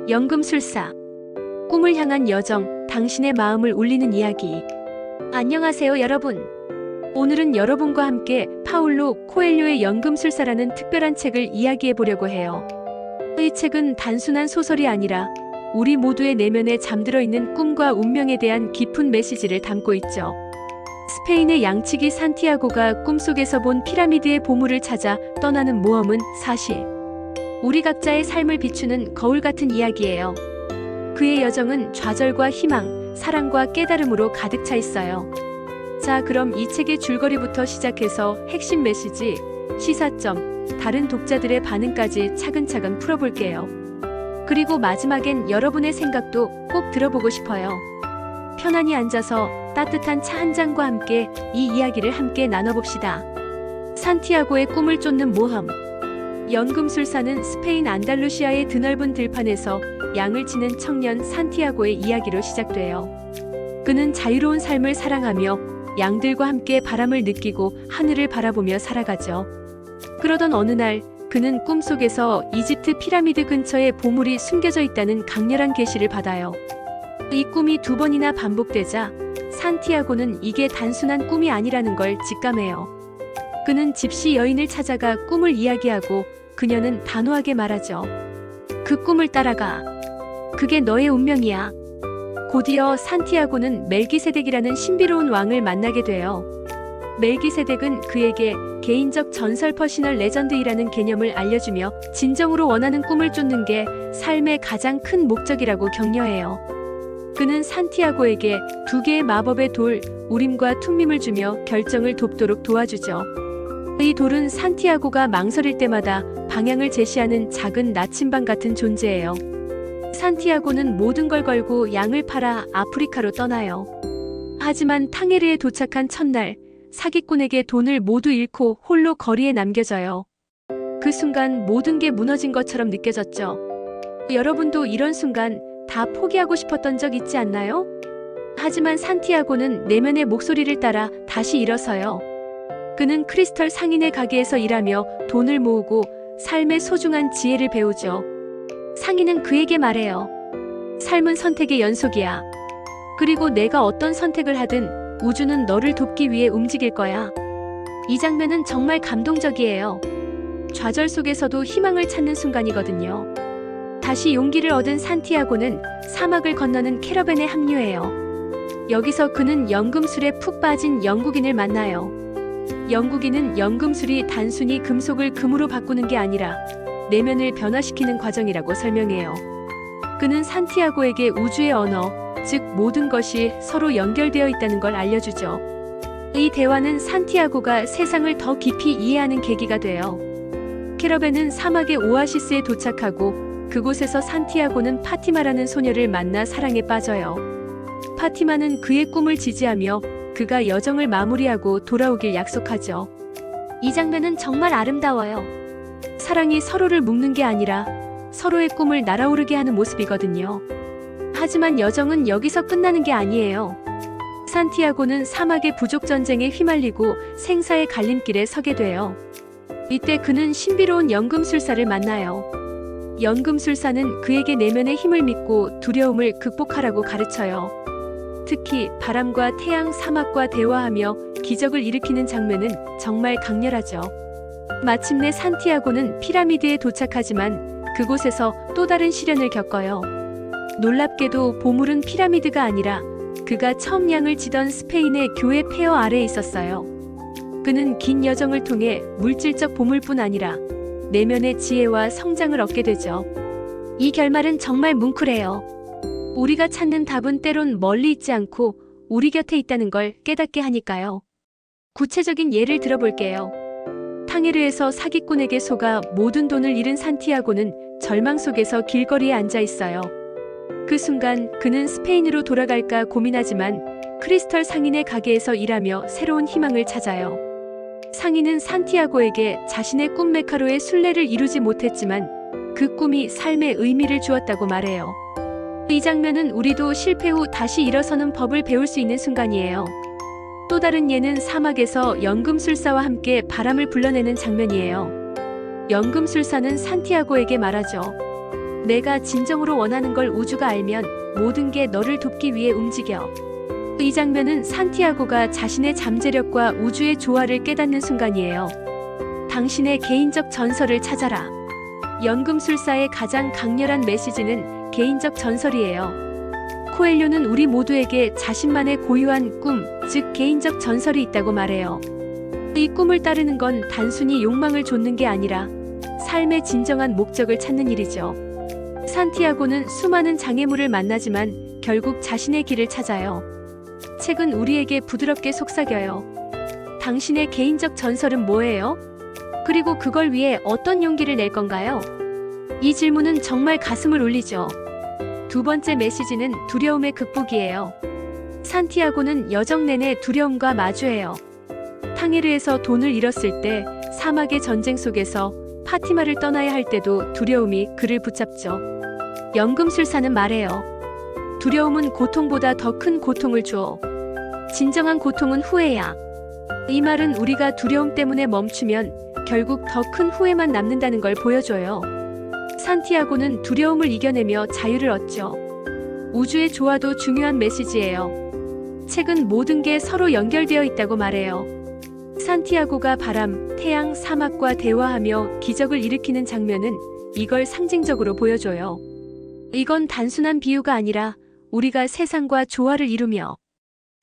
연금술사. 꿈을 향한 여정, 당신의 마음을 울리는 이야기. 안녕하세요, 여러분. 오늘은 여러분과 함께 파울로 코엘료의 연금술사라는 특별한 책을 이야기해 보려고 해요. 이 책은 단순한 소설이 아니라 우리 모두의 내면에 잠들어 있는 꿈과 운명에 대한 깊은 메시지를 담고 있죠. 스페인의 양치기 산티아고가 꿈속에서 본 피라미드의 보물을 찾아 떠나는 모험은 사실 우리 각자의 삶을 비추는 거울 같은 이야기예요. 그의 여정은 좌절과 희망, 사랑과 깨달음으로 가득 차 있어요. 자, 그럼 이 책의 줄거리부터 시작해서 핵심 메시지, 시사점, 다른 독자들의 반응까지 차근차근 풀어볼게요. 그리고 마지막엔 여러분의 생각도 꼭 들어보고 싶어요. 편안히 앉아서 따뜻한 차 한 잔과 함께 이 이야기를 함께 나눠봅시다. 산티아고의 꿈을 쫓는 모험. 연금술사는 스페인 안달루시아의 드넓은 들판에서 양을 치는 청년 산티아고의 이야기로 시작돼요. 그는 자유로운 삶을 사랑하며 양들과 함께 바람을 느끼고 하늘을 바라보며 살아가죠. 그러던 어느 날 그는 꿈속에서 이집트 피라미드 근처에 보물이 숨겨져 있다는 강렬한 계시를 받아요. 이 꿈이 2번이나 반복되자 산티아고는 이게 단순한 꿈이 아니라는 걸 직감해요. 그는 집시 여인을 찾아가 꿈을 이야기하고 그녀는 단호하게 말하죠. 그 꿈을 따라가. 그게 너의 운명이야. 곧이어 산티아고는 멜기세덱이라는 신비로운 왕을 만나게 돼요. 멜기세덱은 그에게 개인적 전설 퍼시널 레전드이라는 개념을 알려주며 진정으로 원하는 꿈을 쫓는 게 삶의 가장 큰 목적이라고 격려해요. 그는 산티아고에게 2개의 마법의 돌, 우림과 툼밈을 주며 결정을 돕도록 도와주죠. 이 돌은 산티아고가 망설일 때마다 방향을 제시하는 작은 나침반 같은 존재예요. 산티아고는 모든 걸 걸고 양을 팔아 아프리카로 떠나요. 하지만 탕헤르에 도착한 첫날, 사기꾼에게 돈을 모두 잃고 홀로 거리에 남겨져요. 그 순간 모든 게 무너진 것처럼 느껴졌죠. 여러분도 이런 순간 다 포기하고 싶었던 적 있지 않나요? 하지만 산티아고는 내면의 목소리를 따라 다시 일어서요. 그는 크리스털 상인의 가게에서 일하며 돈을 모으고 삶의 소중한 지혜를 배우죠. 상인은 그에게 말해요. 삶은 선택의 연속이야. 그리고 내가 어떤 선택을 하든 우주는 너를 돕기 위해 움직일 거야. 이 장면은 정말 감동적이에요. 좌절 속에서도 희망을 찾는 순간이거든요. 다시 용기를 얻은 산티아고는 사막을 건너는 캐러밴에 합류해요. 여기서 그는 연금술에 푹 빠진 영국인을 만나요. 영국인은 연금술이 단순히 금속을 금으로 바꾸는 게 아니라 내면을 변화시키는 과정이라고 설명해요. 그는 산티아고에게 우주의 언어, 즉 모든 것이 서로 연결되어 있다는 걸 알려주죠. 이 대화는 산티아고가 세상을 더 깊이 이해하는 계기가 돼요. 캐러밴은 사막의 오아시스에 도착하고 그곳에서 산티아고는 파티마라는 소녀를 만나 사랑에 빠져요. 파티마는 그의 꿈을 지지하며 그가 여정을 마무리하고 돌아오길 약속하죠. 이 장면은 정말 아름다워요. 사랑이 서로를 묶는 게 아니라 서로의 꿈을 날아오르게 하는 모습이거든요. 하지만 여정은 여기서 끝나는 게 아니에요. 산티아고는 사막의 부족 전쟁에 휘말리고 생사의 갈림길에 서게 돼요. 이때 그는 신비로운 연금술사를 만나요. 연금술사는 그에게 내면의 힘을 믿고 두려움을 극복하라고 가르쳐요. 특히 바람과 태양, 사막과 대화하며 기적을 일으키는 장면은 정말 강렬하죠. 마침내 산티아고는 피라미드에 도착하지만 그곳에서 또 다른 시련을 겪어요. 놀랍게도 보물은 피라미드가 아니라 그가 처음 양을 치던 스페인의 교회 폐허 아래에 있었어요. 그는 긴 여정을 통해 물질적 보물뿐 아니라 내면의 지혜와 성장을 얻게 되죠. 이 결말은 정말 뭉클해요. 우리가 찾는 답은 때론 멀리 있지 않고 우리 곁에 있다는 걸 깨닫게 하니까요. 구체적인 예를 들어볼게요. 탕헤르에서 사기꾼에게 속아 모든 돈을 잃은 산티아고는 절망 속에서 길거리에 앉아 있어요. 그 순간 그는 스페인으로 돌아갈까 고민하지만 크리스털 상인의 가게에서 일하며 새로운 희망을 찾아요. 상인은 산티아고에게 자신의 꿈 메카로의 순례를 이루지 못했지만 그 꿈이 삶의 의미를 주었다고 말해요. 이 장면은 우리도 실패 후 다시 일어서는 법을 배울 수 있는 순간이에요. 또 다른 예는 사막에서 연금술사와 함께 바람을 불러내는 장면이에요. 연금술사는 산티아고에게 말하죠. 내가 진정으로 원하는 걸 우주가 알면 모든 게 너를 돕기 위해 움직여. 이 장면은 산티아고가 자신의 잠재력과 우주의 조화를 깨닫는 순간이에요. 당신의 개인적 전설을 찾아라. 연금술사의 가장 강렬한 메시지는 개인적 전설이에요. 코엘료는 우리 모두에게 자신만의 고유한 꿈, 즉 개인적 전설이 있다고 말해요. 이 꿈을 따르는 건 단순히 욕망을 좇는 게 아니라 삶의 진정한 목적을 찾는 일이죠. 산티아고는 수많은 장애물을 만나지만 결국 자신의 길을 찾아요. 책은 우리에게 부드럽게 속삭여요. 당신의 개인적 전설은 뭐예요? 그리고 그걸 위해 어떤 용기를 낼 건가요? 이 질문은 정말 가슴을 울리죠. 두 번째 메시지는 두려움의 극복이에요. 산티아고는 여정 내내 두려움과 마주해요. 탕헤르에서 돈을 잃었을 때, 사막의 전쟁 속에서 파티마를 떠나야 할 때도 두려움이 그를 붙잡죠. 연금술사는 말해요. 두려움은 고통보다 더 큰 고통을 줘. 진정한 고통은 후회야. 이 말은 우리가 두려움 때문에 멈추면 결국 더 큰 후회만 남는다는 걸 보여줘요. 산티아고는 두려움을 이겨내며 자유를 얻죠. 우주의 조화도 중요한 메시지예요. 책은 모든 게 서로 연결되어 있다고 말해요. 산티아고가 바람, 태양, 사막과 대화하며 기적을 일으키는 장면은 이걸 상징적으로 보여줘요. 이건 단순한 비유가 아니라 우리가 세상과 조화를 이루며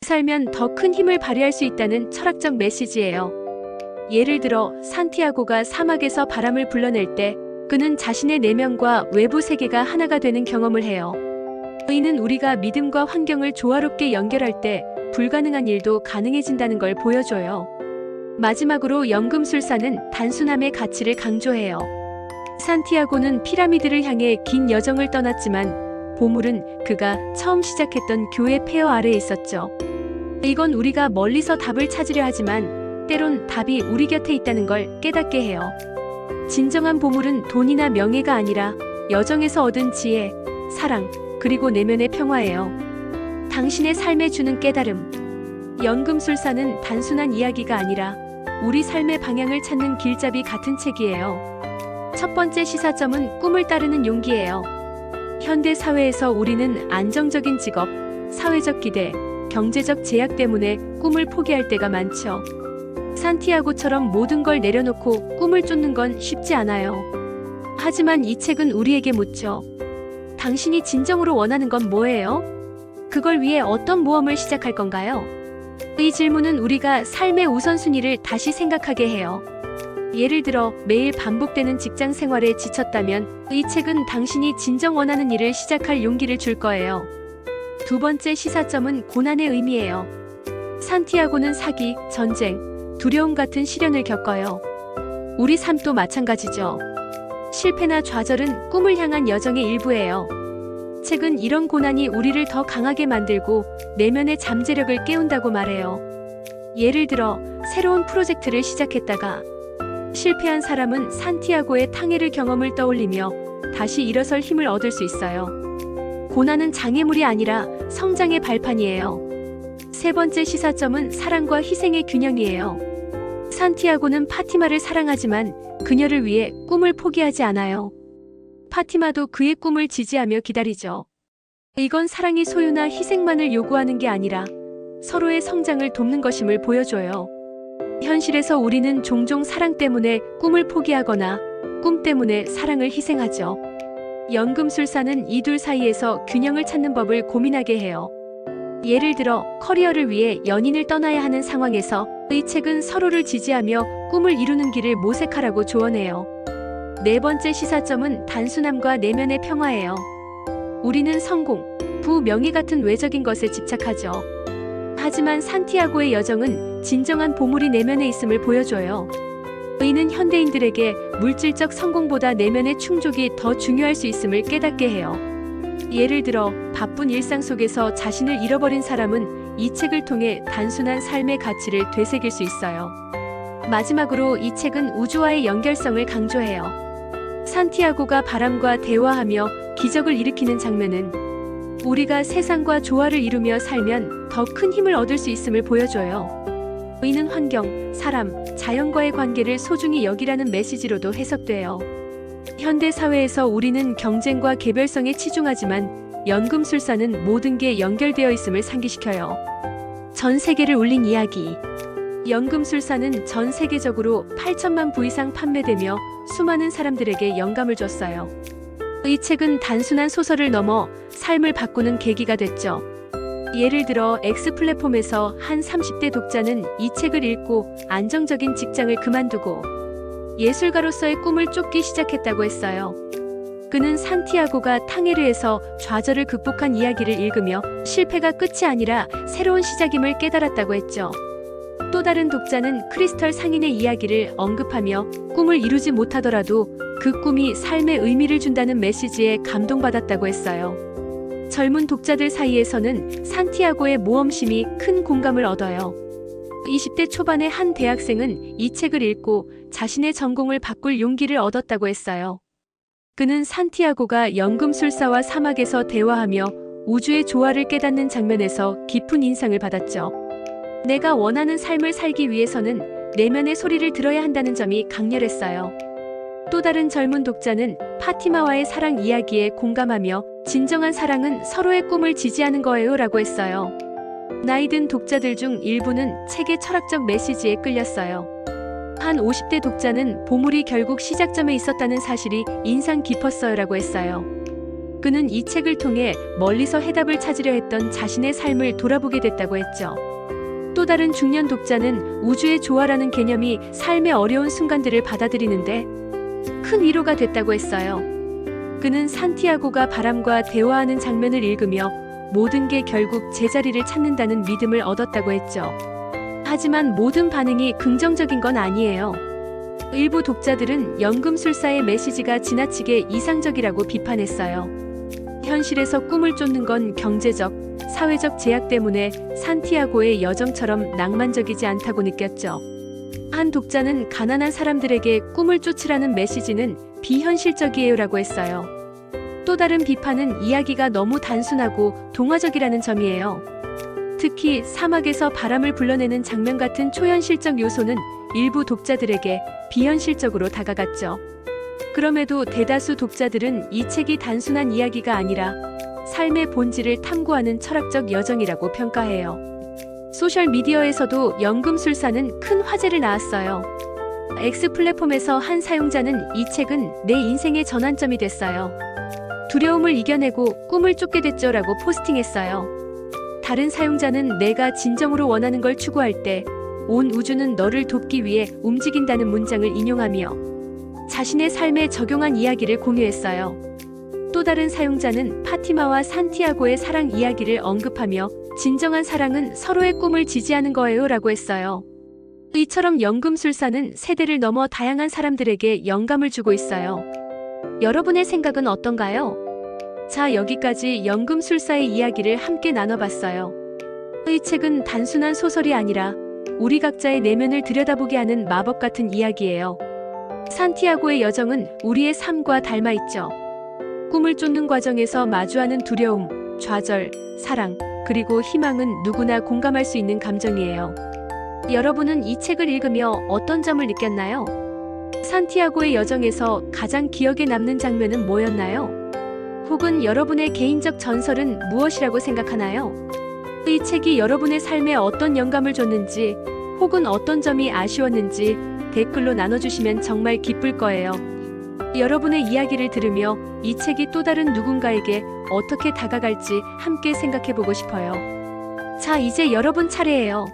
살면 더 큰 힘을 발휘할 수 있다는 철학적 메시지예요. 예를 들어 산티아고가 사막에서 바람을 불러낼 때 그는 자신의 내면과 외부 세계가 하나가 되는 경험을 해요. 이는 우리가 믿음과 환경을 조화롭게 연결할 때 불가능한 일도 가능해진다는 걸 보여줘요. 마지막으로 연금술사는 단순함의 가치를 강조해요. 산티아고는 피라미드를 향해 긴 여정을 떠났지만 보물은 그가 처음 시작했던 교회 폐허 아래에 있었죠. 이건 우리가 멀리서 답을 찾으려 하지만 때론 답이 우리 곁에 있다는 걸 깨닫게 해요. 진정한 보물은 돈이나 명예가 아니라 여정에서 얻은 지혜, 사랑, 그리고 내면의 평화예요. 당신의 삶에 주는 깨달음. 연금술사는 단순한 이야기가 아니라 우리 삶의 방향을 찾는 길잡이 같은 책이에요. 첫 번째 시사점은 꿈을 따르는 용기예요. 현대 사회에서 우리는 안정적인 직업, 사회적 기대, 경제적 제약 때문에 꿈을 포기할 때가 많죠. 산티아고처럼 모든 걸 내려놓고 꿈을 쫓는 건 쉽지 않아요. 하지만 이 책은 우리에게 묻죠. 당신이 진정으로 원하는 건 뭐예요? 그걸 위해 어떤 모험을 시작할 건가요? 이 질문은 우리가 삶의 우선순위를 다시 생각하게 해요. 예를 들어 매일 반복되는 직장 생활에 지쳤다면 이 책은 당신이 진정 원하는 일을 시작할 용기를 줄 거예요. 두 번째 시사점은 고난의 의미예요. 산티아고는 사기, 전쟁, 두려움 같은 시련을 겪어요. 우리 삶도 마찬가지죠. 실패나 좌절은 꿈을 향한 여정의 일부예요. 책은 이런 고난이 우리를 더 강하게 만들고 내면의 잠재력을 깨운다고 말해요. 예를 들어 새로운 프로젝트를 시작했다가 실패한 사람은 산티아고의 탕헤르 경험을 떠올리며 다시 일어설 힘을 얻을 수 있어요. 고난은 장애물이 아니라 성장의 발판이에요. 세 번째 시사점은 사랑과 희생의 균형이에요. 산티아고는 파티마를 사랑하지만 그녀를 위해 꿈을 포기하지 않아요. 파티마도 그의 꿈을 지지하며 기다리죠. 이건 사랑이 소유나 희생만을 요구하는 게 아니라 서로의 성장을 돕는 것임을 보여줘요. 현실에서 우리는 종종 사랑 때문에 꿈을 포기하거나 꿈 때문에 사랑을 희생하죠. 연금술사는 이 둘 사이에서 균형을 찾는 법을 고민하게 해요. 예를 들어 커리어를 위해 연인을 떠나야 하는 상황에서 이 책은 서로를 지지하며 꿈을 이루는 길을 모색하라고 조언해요. 네 번째 시사점은 단순함과 내면의 평화예요. 우리는 성공, 부, 명예 같은 외적인 것에 집착하죠. 하지만 산티아고의 여정은 진정한 보물이 내면에 있음을 보여줘요. 이는 현대인들에게 물질적 성공보다 내면의 충족이 더 중요할 수 있음을 깨닫게 해요. 예를 들어 바쁜 일상 속에서 자신을 잃어버린 사람은 이 책을 통해 단순한 삶의 가치를 되새길 수 있어요. 마지막으로 이 책은 우주와의 연결성을 강조해요. 산티아고가 바람과 대화하며 기적을 일으키는 장면은 우리가 세상과 조화를 이루며 살면 더 큰 힘을 얻을 수 있음을 보여줘요. 이는 환경, 사람, 자연과의 관계를 소중히 여기라는 메시지로도 해석돼요. 현대 사회에서 우리는 경쟁과 개별성에 치중하지만 연금술사는 모든 게 연결되어 있음을 상기시켜요. 전 세계를 울린 이야기. 연금술사는 전 세계적으로 8천만 부 이상 판매되며 수많은 사람들에게 영감을 줬어요. 이 책은 단순한 소설을 넘어 삶을 바꾸는 계기가 됐죠. 예를 들어 X 플랫폼에서 한 30대 독자는 이 책을 읽고 안정적인 직장을 그만두고 예술가로서의 꿈을 쫓기 시작했다고 했어요. 그는 산티아고가 탕헤르에서 좌절을 극복한 이야기를 읽으며 실패가 끝이 아니라 새로운 시작임을 깨달았다고 했죠. 또 다른 독자는 크리스털 상인의 이야기를 언급하며 꿈을 이루지 못하더라도 그 꿈이 삶에 의미를 준다는 메시지에 감동받았다고 했어요. 젊은 독자들 사이에서는 산티아고의 모험심이 큰 공감을 얻어요. 20대 초반의 한 대학생은 이 책을 읽고 자신의 전공을 바꿀 용기를 얻었다고 했어요. 그는 산티아고가 연금술사와 사막에서 대화하며 우주의 조화를 깨닫는 장면에서 깊은 인상을 받았죠. 내가 원하는 삶을 살기 위해서는 내면의 소리를 들어야 한다는 점이 강렬했어요. 또 다른 젊은 독자는 파티마와의 사랑 이야기에 공감하며 진정한 사랑은 서로의 꿈을 지지하는 거예요 라고 했어요. 나이 든 독자들 중 일부는 책의 철학적 메시지에 끌렸어요. 한 50대 독자는 보물이 결국 시작점에 있었다는 사실이 인상 깊었어요 라고 했어요. 그는 이 책을 통해 멀리서 해답을 찾으려 했던 자신의 삶을 돌아보게 됐다고 했죠. 또 다른 중년 독자는 우주의 조화라는 개념이 삶의 어려운 순간들을 받아들이는데 큰 위로가 됐다고 했어요. 그는 산티아고가 바람과 대화하는 장면을 읽으며 모든 게 결국 제자리를 찾는다는 믿음을 얻었다고 했죠. 하지만 모든 반응이 긍정적인 건 아니에요. 일부 독자들은 연금술사의 메시지가 지나치게 이상적이라고 비판했어요. 현실에서 꿈을 쫓는 건 경제적, 사회적 제약 때문에 산티아고의 여정처럼 낭만적이지 않다고 느꼈죠. 한 독자는 가난한 사람들에게 꿈을 쫓으라는 메시지는 비현실적이에요 라고 했어요. 또 다른 비판은 이야기가 너무 단순하고 동화적이라는 점이에요. 특히 사막에서 바람을 불러내는 장면 같은 초현실적 요소는 일부 독자들에게 비현실적으로 다가갔죠. 그럼에도 대다수 독자들은 이 책이 단순한 이야기가 아니라 삶의 본질을 탐구하는 철학적 여정이라고 평가해요. 소셜미디어에서도 연금술사는 큰 화제를 낳았어요. X 플랫폼에서 한 사용자는 이 책은 내 인생의 전환점이 됐어요. 두려움을 이겨내고 꿈을 쫓게 됐죠 라고 포스팅했어요. 다른 사용자는 내가 진정으로 원하는 걸 추구할 때 온 우주는 너를 돕기 위해 움직인다는 문장을 인용하며 자신의 삶에 적용한 이야기를 공유했어요. 또 다른 사용자는 파티마와 산티아고의 사랑 이야기를 언급하며 진정한 사랑은 서로의 꿈을 지지하는 거예요 라고 했어요. 이처럼 연금술사는 세대를 넘어 다양한 사람들에게 영감을 주고 있어요. 여러분의 생각은 어떤가요? 자, 여기까지 연금술사의 이야기를 함께 나눠봤어요. 이 책은 단순한 소설이 아니라 우리 각자의 내면을 들여다보게 하는 마법 같은 이야기예요. 산티아고의 여정은 우리의 삶과 닮아있죠. 꿈을 쫓는 과정에서 마주하는 두려움, 좌절, 사랑, 그리고 희망은 누구나 공감할 수 있는 감정이에요. 여러분은 이 책을 읽으며 어떤 점을 느꼈나요? 산티아고의 여정에서 가장 기억에 남는 장면은 뭐였나요? 혹은 여러분의 개인적 전설은 무엇이라고 생각하나요? 이 책이 여러분의 삶에 어떤 영감을 줬는지, 혹은 어떤 점이 아쉬웠는지 댓글로 나눠주시면 정말 기쁠 거예요. 여러분의 이야기를 들으며 이 책이 또 다른 누군가에게 어떻게 다가갈지 함께 생각해보고 싶어요. 자, 이제 여러분 차례예요.